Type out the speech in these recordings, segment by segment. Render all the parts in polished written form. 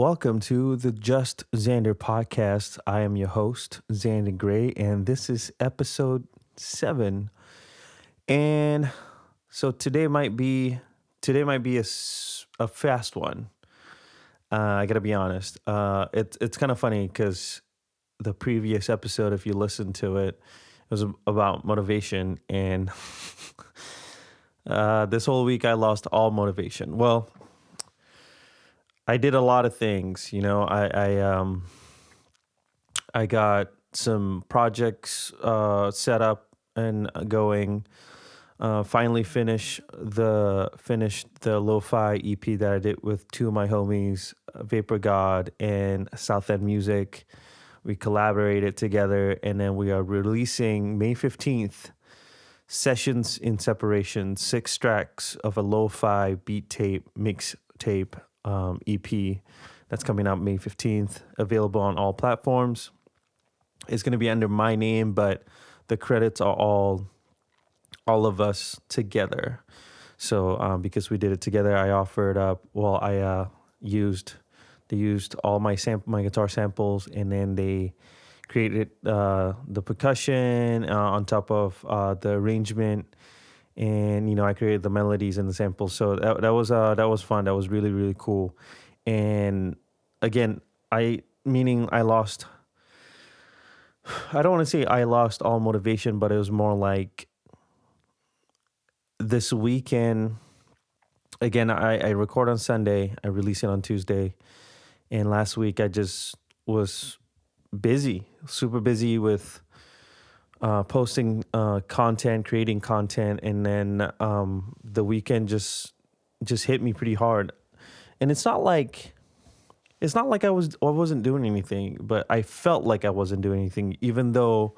welcome to the Just Zander podcast. I am your host, Zander Gray, and this is episode 7. And so today might be a fast one. I gotta be honest. It's kind of funny because the previous episode, if you listen to it, it was about motivation, and this whole week I lost all motivation. Well, I did a lot of things. I got some projects set up and going. Finally finished the lo-fi EP that I did with two of my homies, Vapor God and South End Music. We collaborated together, and then we are releasing May 15th. Sessions in Separation, 6 tracks of a lo-fi beat tape, mix tape EP that's coming out May 15th, available on all platforms. It's going to be under my name, but the credits are all of us together. So because we did it together, I offered up, they used all my guitar samples, and then they created the percussion on top of the arrangement, and I created the melodies and the samples. So that was fun. That was really, really cool. And again, I lost. I don't want to say I lost all motivation, but it was more like this weekend. Again, I record on Sunday, I release it on Tuesday, and last week I just was busy, super busy with posting content, creating content, and then the weekend just hit me pretty hard. And it's not like I wasn't doing anything, but I felt like I wasn't doing anything, even though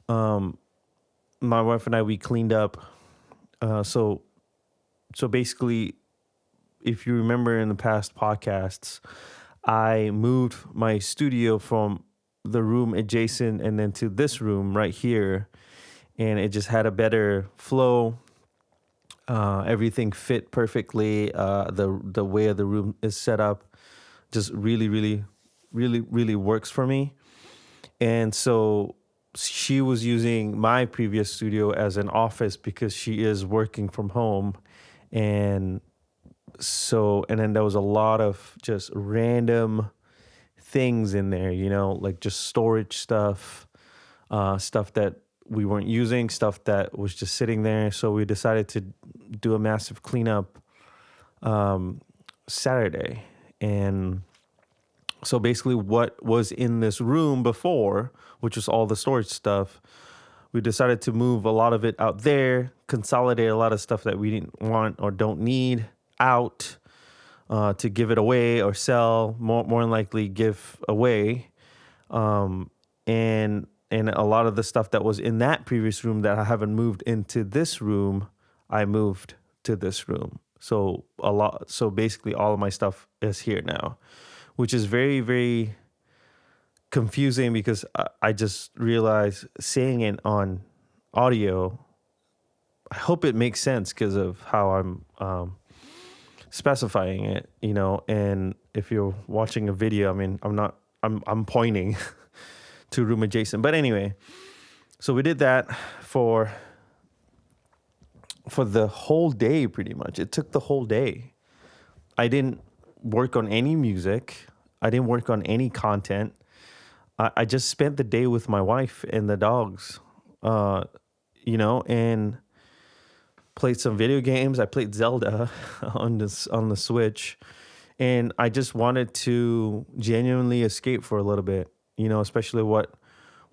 my wife and we cleaned up. So basically, if you remember in the past podcasts, I moved my studio from the room adjacent and then to this room right here, and it just had a better flow. Everything fit perfectly. The way the room is set up just really, really, really, really works for me. And so she was using my previous studio as an office because she is working from home. And then there was a lot of just random things in there, like just storage stuff, stuff that we weren't using, stuff that was just sitting there. So we decided to do a massive cleanup Saturday. And so basically what was in this room before, which was all the storage stuff, we decided to move a lot of it out there, consolidate a lot of stuff that we didn't want or don't need out, to give it away or sell, more than likely give away. And a lot of the stuff that was in that previous room that I haven't moved into this room, I moved to this room. So basically all of my stuff is here now, which is very, very confusing because I just realized saying it on audio, I hope it makes sense because of how I'm specifying it, and if you're watching a video, I'm pointing to room adjacent. But anyway, so we did that for the whole day, pretty much. It took the whole day. I didn't work on any music. I didn't work on any content. I just spent the day with my wife and the dogs, and played some video games. I played Zelda on the Switch, and I just wanted to genuinely escape for a little bit, especially what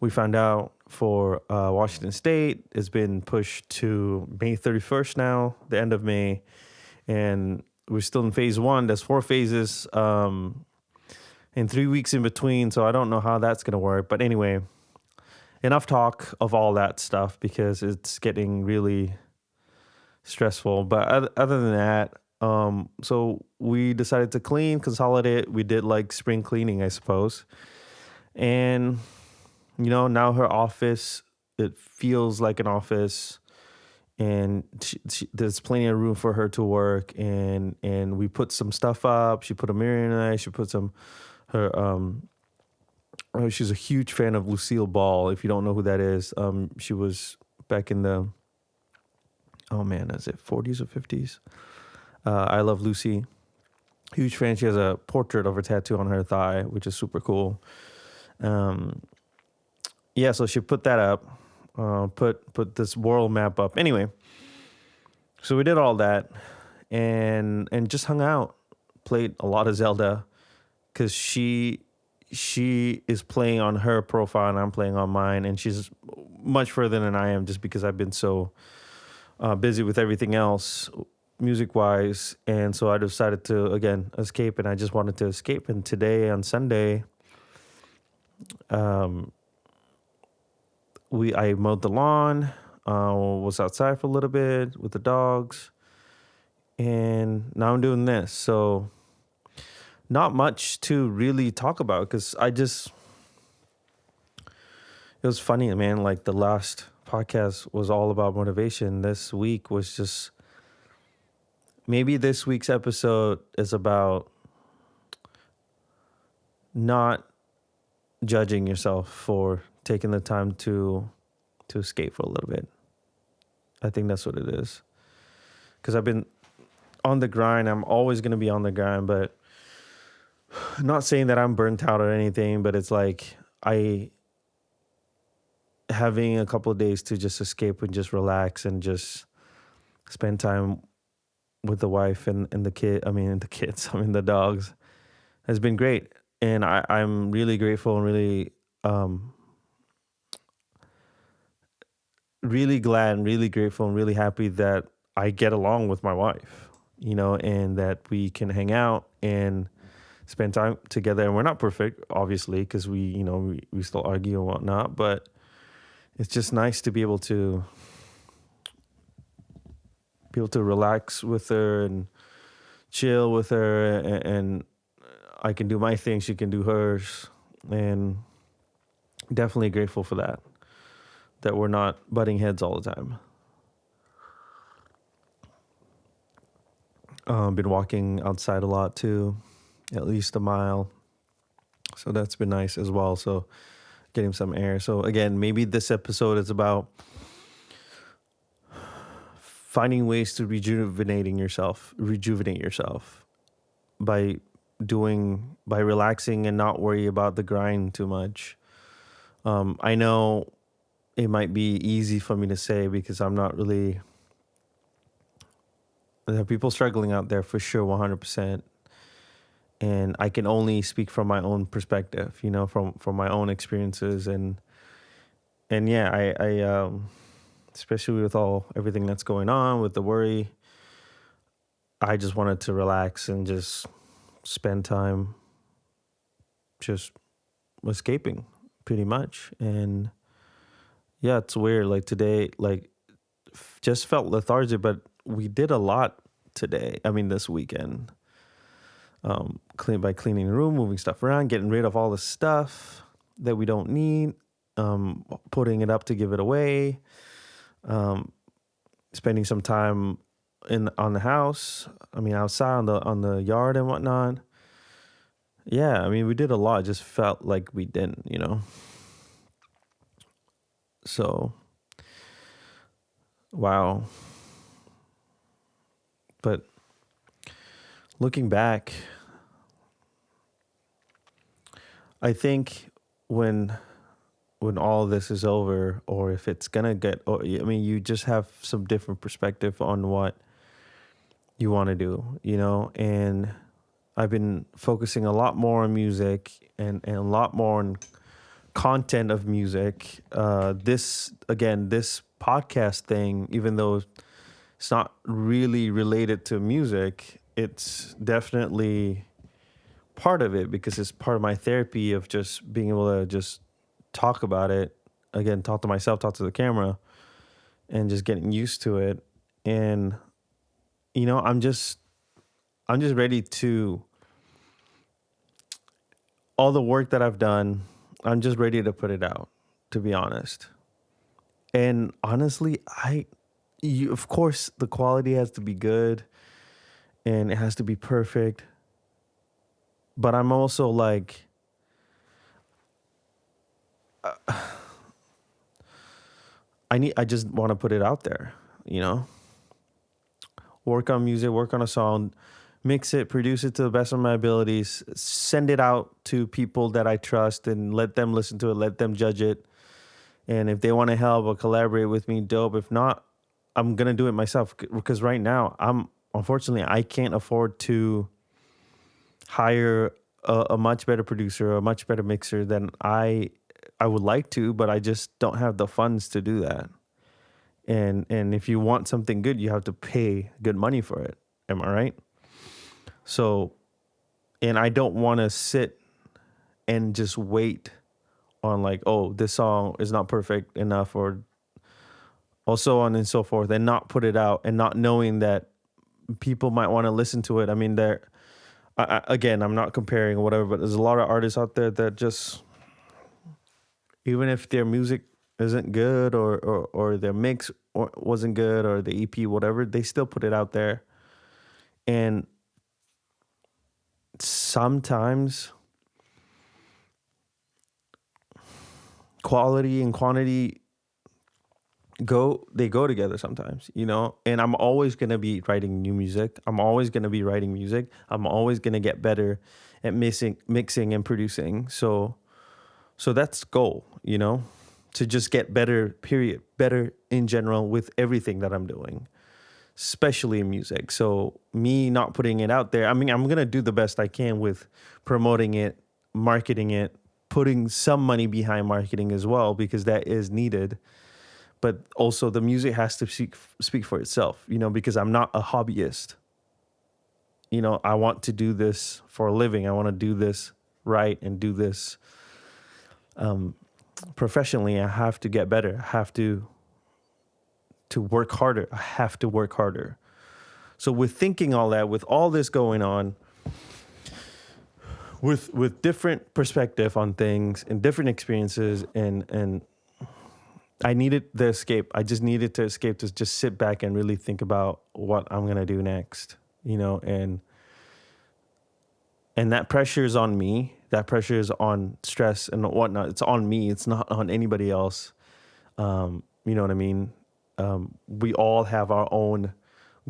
we found out for Washington State. It's been pushed to May 31st now, the end of May, and we're still in phase 1. There's 4 phases, and 3 weeks in between, so I don't know how that's going to work. But anyway, enough talk of all that stuff because it's getting really stressful. But other than that, so we decided to consolidate. We did like spring cleaning, I suppose. And, now her office, it feels like an office. and there's plenty of room for her to work. And we put some stuff up. She put a mirror in there. She put some her she's a huge fan of Lucille Ball. If you don't know who that is, she was back in the, oh man, is it 40s or 50s? I Love Lucy. Huge fan. She has a portrait of her tattoo on her thigh, which is super cool. Yeah, so she put that up, put this world map up. Anyway, so we did all that, and just hung out, played a lot of Zelda, because she is playing on her profile and I'm playing on mine, and she's much further than I am, just because I've been so busy with everything else, music wise. And so I decided to again escape, and I just wanted to escape. And today on Sunday, I mowed the lawn, was outside for a little bit with the dogs, and now I'm doing this. So not much to really talk about, because it was funny, man. Like, the last podcast was all about motivation. This week was just, maybe this week's episode is about not judging yourself for taking the time to escape for a little bit. I think that's what it is. Because I've been on the grind. I'm always going to be on the grind, but not saying that I'm burnt out or anything, but it's like having a couple of days to just escape and just relax and just spend time with the wife and the kid. The kids, the dogs, has been great. And I'm really grateful and really glad and really grateful and really happy that I get along with my wife, and that we can hang out and spend time together. And we're not perfect, obviously, because we still argue and whatnot, but it's just nice to be able to relax with her and chill with her, and I can do my thing, she can do hers, and definitely grateful for that we're not butting heads all the time. Been walking outside a lot too, at least a mile, so that's been nice as well. So getting some air. So again, maybe this episode is about finding ways to rejuvenate yourself by relaxing and not worry about the grind too much. I know it might be easy for me to say, because I'm not really, there are people struggling out there for sure, 100%. And I can only speak from my own perspective, from my own experiences. And yeah, I especially with everything that's going on with the worry, I just wanted to relax and just spend time just escaping, pretty much. And yeah, it's weird. Like today, just felt lethargic, but we did a lot today. This weekend. Cleaning the room, moving stuff around, getting rid of all the stuff that we don't need, putting it up to give it away, spending some time on the house. Outside on the yard and whatnot. Yeah, we did a lot. It just felt like we didn't, So, wow. But looking back, I think when all this is over, or if it's gonna you just have some different perspective on what you want to do, and I've been focusing a lot more on music and a lot more on content of music. This podcast thing, even though it's not really related to music, it's definitely part of it, because it's part of my therapy of just being able to just talk about it. Again, talk to myself, talk to the camera, and just getting used to it. And, I'm just ready to, all the work that I've done, I'm just ready to put it out, to be honest. And honestly, of course, the quality has to be good and it has to be perfect. But I'm also like, I just want to put it out there, you know, work on music, work on a song, mix it, produce it to the best of my abilities, send it out to people that I trust and let them listen to it, let them judge it. And if they want to help or collaborate with me, dope. If not, I'm going to do it myself because right now unfortunately, I can't afford to hire a much better producer, a much better mixer than I would like to, but I just don't have the funds to do that. And if you want something good, you have to pay good money for it. Am I right? So, and I don't want to sit and just wait on like, oh, this song is not perfect enough, or so on and so forth, and not put it out and not knowing that people might want to listen to it. I mean, again, I'm not comparing or whatever, but there's a lot of artists out there that just, even if their music isn't good or their mix wasn't good or the EP, whatever, they still put it out there. And sometimes quality and quantity go together sometimes, you know. And I'm always going to be writing new music. I'm always going to be writing music. I'm always going to get better at mixing and producing. So that's goal, you know, to just get better, period, better in general with everything that I'm doing, especially in music. So me not putting it out there, I mean, I'm going to do the best I can with promoting it, marketing it, putting some money behind marketing as well, because that is needed. But also the music has to speak for itself, you know, because I'm not a hobbyist. You know, I want to do this for a living. I want to do this right and do this professionally. I have to get better. I have to work harder. I have to work harder. So with thinking all that, with all this going on, with different perspective on things and different experiences, and I needed the escape. I just needed to escape, to just sit back and really think about what I'm gonna do next, you know, and that pressure is on me. That pressure is on stress and whatnot. It's on me. It's not on anybody else. You know what I mean? We all have our own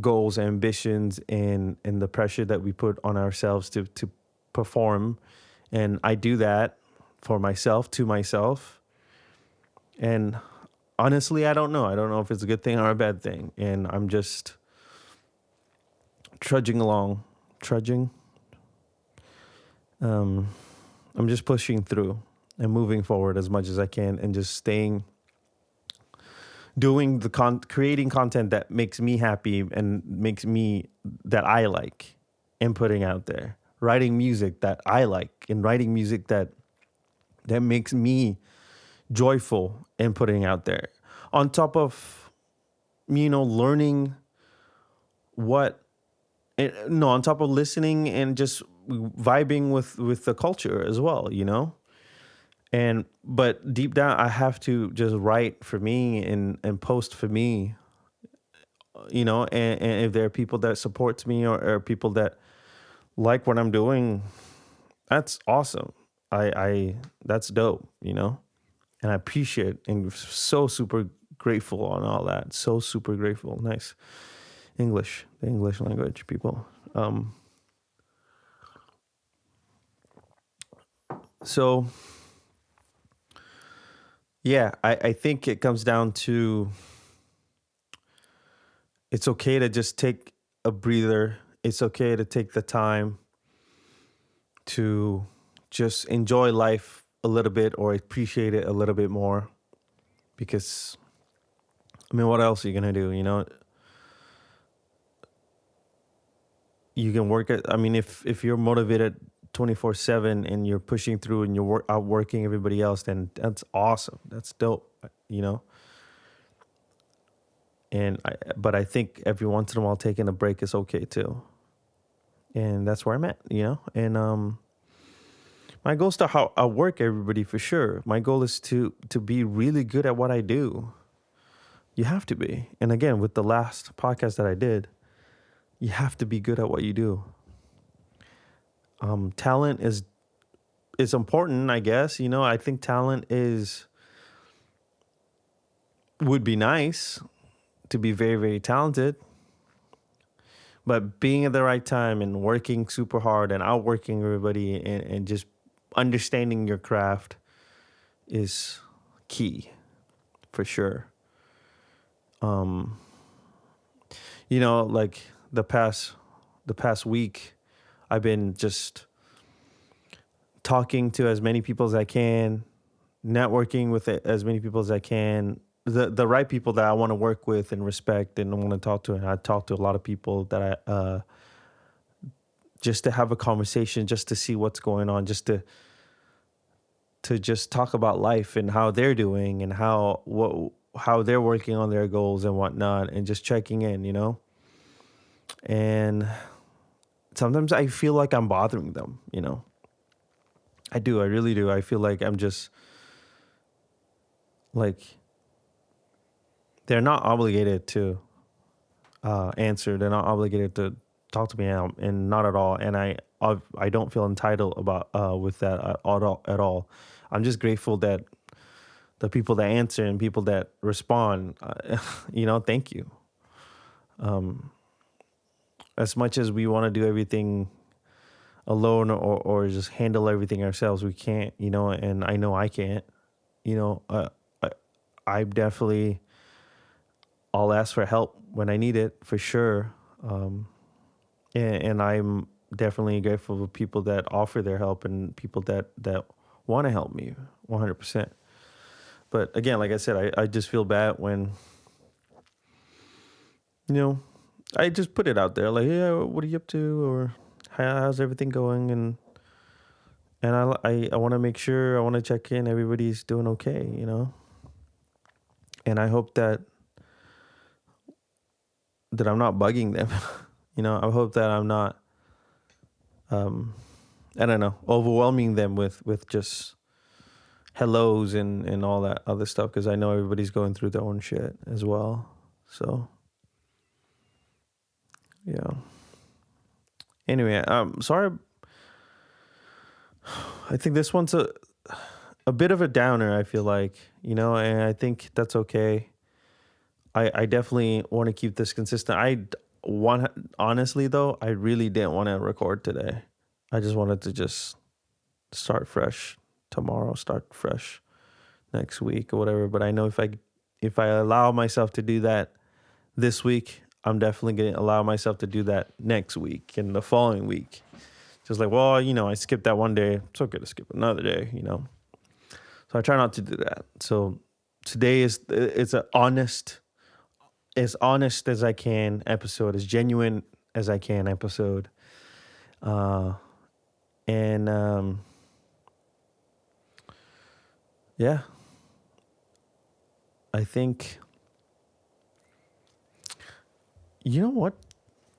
goals, ambitions, and the pressure that we put on ourselves to perform. And I do that for myself, to myself. And honestly, I don't know. I don't know if it's a good thing or a bad thing. And I'm just trudging along, trudging. I'm just pushing through and moving forward as much as I can, and just doing creating content that makes me happy and makes me, that I like, and putting out there, writing music that I like, and writing music that makes me joyful, and putting out there, on top of, you know, learning what, no, on top of listening and just vibing with the culture as well, you know. And but deep down, I have to just write for me and post for me, you know. And if there are people that supports me, or people that like what I'm doing, that's awesome. I that's dope, you know. And I appreciate and so super grateful on all that. So super grateful. Nice English, the English language, people. So yeah, I think it comes down to, it's okay to just take a breather. It's okay to take the time to just enjoy life a little bit, or appreciate it a little bit more. Because, I mean, what else are you going to do? You know, you can work at, I mean, if you're motivated 24/7 and you're pushing through and you're outworking everybody else, then that's awesome. That's dope, you know? But I think every once in a while taking a break is okay too. And that's where I'm at, you know? And my goal is to outwork everybody for sure. My goal is to be really good at what I do. You have to be. And again, with the last podcast that I did, you have to be good at what you do. Talent is important, I guess. I think talent would be nice to be very, very talented. But being at the right time and working super hard and outworking everybody and just understanding your craft is key for sure. Like the past week, I've been just talking to as many people as I can, networking with as many people as I can, the right people that I want to work with and respect and want to talk to. And I talk to a lot of people that I just to have a conversation, just to see what's going on, just to just talk about life and how they're doing and how they're working on their goals and whatnot, and just checking in. And sometimes I feel like I'm bothering them. I do. I really do. I feel like I'm just like they're not obligated to answer. They're not obligated to talk to me, and not at all. And I don't feel entitled about with that at all. I'm just grateful that the people that answer and people that respond, thank you. As much as we want to do everything alone or just handle everything ourselves, we can't, and I know I can't, I, I definitely, I'll ask for help when I need it for sure. And I'm definitely grateful for people that offer their help and people that want to help me 100%. But again, like I said, I just feel bad when, I just put it out there like, yeah, what are you up to? Or how's everything going? And I want to make sure, I want to check in, everybody's doing okay, And I hope that I'm not bugging them. I hope that I'm not, I don't know, overwhelming them with just hellos and all that other stuff, because I know everybody's going through their own shit as well. So, yeah. Anyway, sorry. I think this one's a bit of a downer, I feel like, and I think that's okay. I definitely want to keep this consistent. Honestly though, I really didn't want to record today. I just wanted to just start fresh tomorrow, start fresh next week or whatever. But I know if I allow myself to do that this week, I'm definitely going to allow myself to do that next week and the following week. Just like, well, I skipped that one day. It's okay to skip another day, So I try not to do that. So today it's as honest as I can episode, as genuine as I can episode. And yeah, I think, you know what?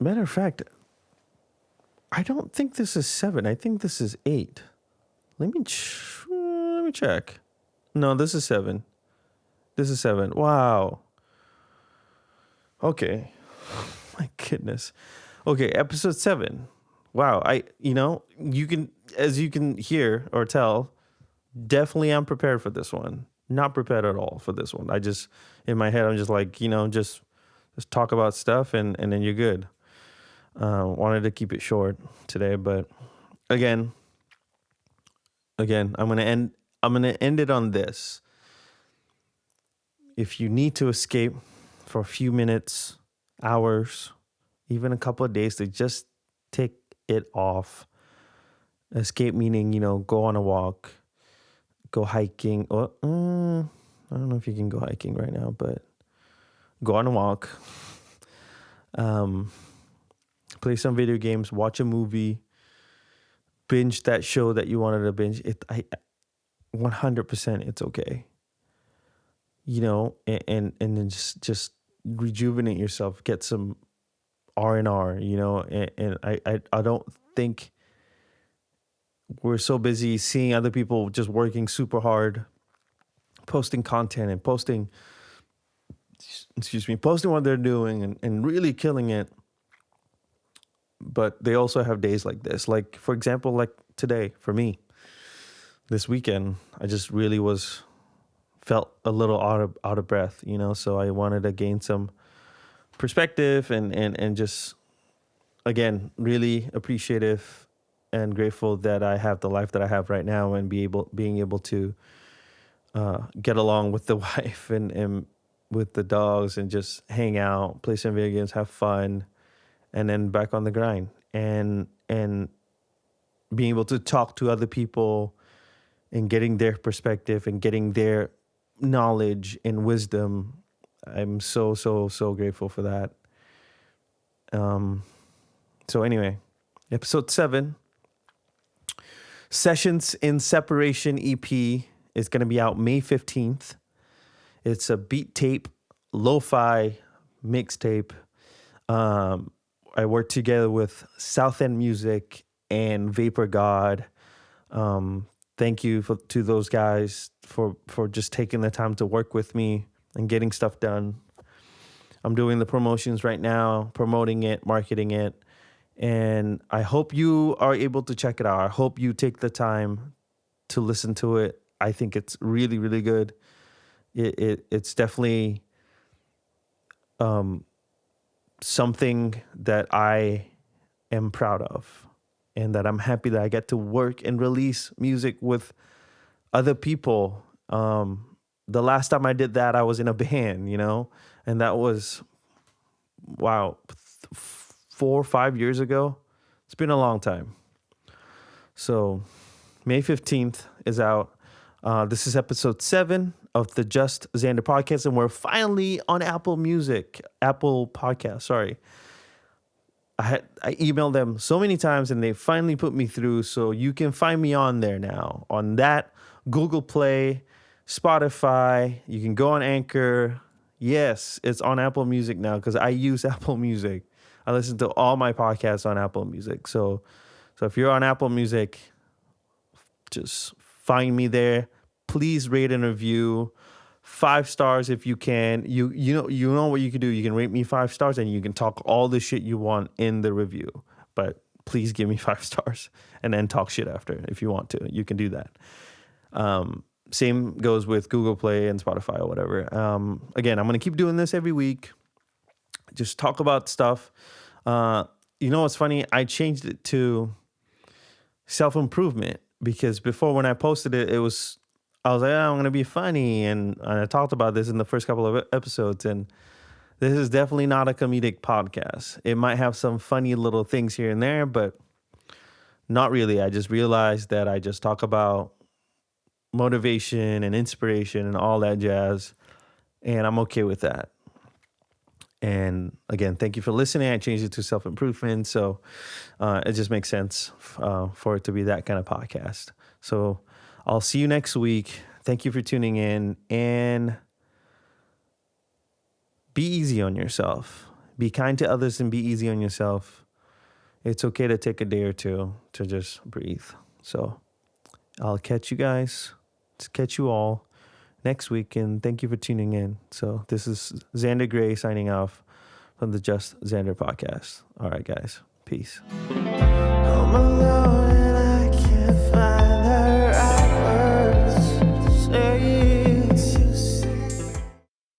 Matter of fact, I don't think this is 7. I think this is 8. Let me check. No, this is 7. This is 7. Wow. Okay. My goodness. Okay, episode 7. Wow. You can hear or tell, definitely I'm prepared for this one. Not prepared at all for this one. I just, in my head, I'm just like, just talk about stuff and then you're good. Wanted to keep it short today, but again, I'm gonna end it on this. If you need to escape for a few minutes, hours, even a couple of days to just take it off. Escape meaning, go on a walk, go hiking. Or I don't know if you can go hiking right now, but go on a walk. Play some video games, watch a movie, binge that show that you wanted to binge. 100% it's okay. And then just rejuvenate yourself, get some R&R, and I don't think we're so busy seeing other people just working super hard, posting content and posting posting what they're doing and really killing it. But they also have days like this. Like, for example, like today for me, this weekend, I just really felt a little out of breath, so I wanted to gain some perspective and just, again, really appreciative and grateful that I have the life that I have right now and being able to get along with the wife and with the dogs and just hang out, play some video games, have fun, and then back on the grind and being able to talk to other people and getting their perspective and getting their knowledge and wisdom. I'm so grateful for that. So anyway, episode 7, Sessions in Separation EP is going to be out May 15th. It's a beat tape, lo-fi mixtape. I worked together with South End Music and Vapor God. Thank you to those guys for just taking the time to work with me and getting stuff done. I'm doing the promotions right now, promoting it, marketing it, and I hope you are able to check it out. I hope you take the time to listen to it. I think it's really, really good. It's definitely something that I am proud of and that I'm happy that I get to work and release music with other people. The last time I did that, I was in a band, and that was, 4 or 5 years ago. It's been a long time. So May 15th is out. This is episode 7 of the Just Zander podcast, and we're finally on Apple Podcast. Sorry. I emailed them so many times and they finally put me through. So you can find me on there now, on that, Google Play, Spotify. You can go on Anchor. Yes, it's on Apple Music now because I use Apple Music. I listen to all my podcasts on Apple Music. So if you're on Apple Music, just find me there. Please rate and review. 5 stars if you can. You know what you can do. You can rate me 5 stars and you can talk all the shit you want in the review. But please give me 5 stars and then talk shit after if you want to. You can do that. Same goes with Google Play and Spotify or whatever. Again, I'm going to keep doing this every week. Just talk about stuff. You know what's funny? I changed it to self-improvement because before when I posted it, I was like, I'm going to be funny. And I talked about this in the first couple of episodes. And this is definitely not a comedic podcast. It might have some funny little things here and there, but not really. I just realized that I just talk about motivation and inspiration and all that jazz. And I'm okay with that. And again, thank you for listening. I changed it to self-improvement. So it just makes sense for it to be that kind of podcast. So I'll see you next week. Thank you for tuning in. And be easy on yourself. Be kind to others and be easy on yourself. It's okay to take a day or two to just breathe. So I'll catch you guys. Catch you all next week, and thank you for tuning in. So this is Zander Gray signing off from the Just Zander podcast. All right, guys. Peace.